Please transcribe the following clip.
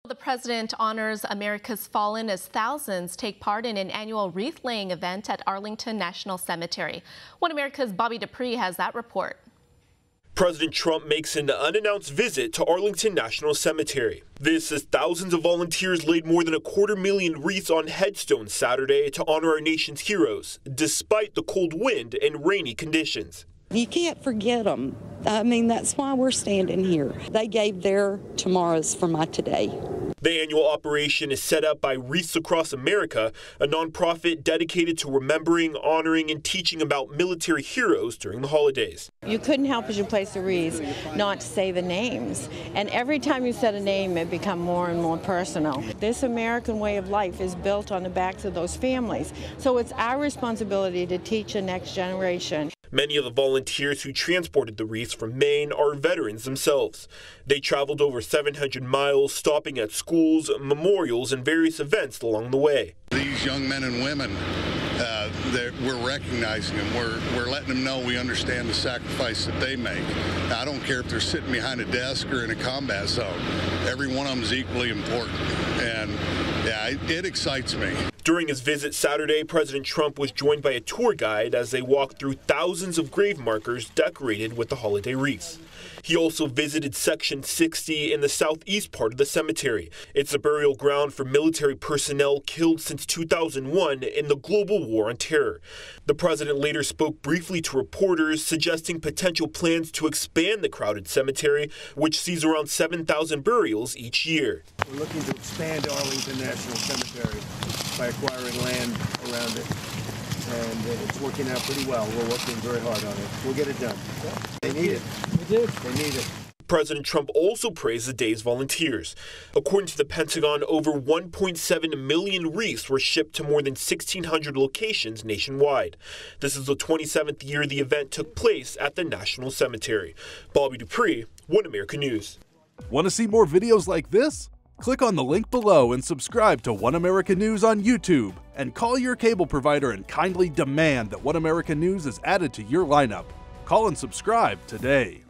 The president honors America's fallen as thousands take part in an annual wreath-laying event at Arlington National Cemetery. One America's Bobby Dupree has that report. President Trump makes an unannounced visit to Arlington National Cemetery. This as thousands of volunteers laid more than 250,000 wreaths on headstones Saturday to honor our nation's heroes, despite the cold wind and rainy conditions. You can't forget them. I mean, that's why we're standing here. They gave their tomorrows for my today. The annual operation is set up by Wreaths Across America, a nonprofit dedicated to remembering, honoring, and teaching about military heroes during the holidays. You couldn't help as you place the wreaths not to say the names. And every time you said a name, it became more and more personal. This American way of life is built on the backs of those families. So it's our responsibility to teach the next generation. Many of the volunteers who transported the wreaths from Maine are veterans themselves. They traveled over 700 miles, stopping at schools, memorials, and various events along the way. These young men and women, we're recognizing them. We're letting them know we understand the sacrifice that they make. I don't care if they're sitting behind a desk or in a combat zone. Every one of them is equally important. And yeah, it excites me. During his visit Saturday, President Trump was joined by a tour guide as they walked through thousands of grave markers decorated with the holiday wreaths. He also visited Section 60 in the southeast part of the cemetery. It's a burial ground for military personnel killed since 2001 in the global war on terror. The president later spoke briefly to reporters, suggesting potential plans to expand the crowded cemetery, which sees around 7,000 burials each year. We're looking to expand Arlington National Cemetery by acquiring land around it, and it's working out pretty well. We're working very hard on it. We'll get it done. They need it. We do. They need it. President Trump also praised the day's volunteers. According to the Pentagon, over 1.7 million wreaths were shipped to more than 1,600 locations nationwide. This is the 27th year the event took place at the National Cemetery. Bobby Dupree, One America News. Want to see more videos like this? Click on the link below and subscribe to One America News on YouTube. And call your cable provider and kindly demand that One America News is added to your lineup. Call and subscribe today.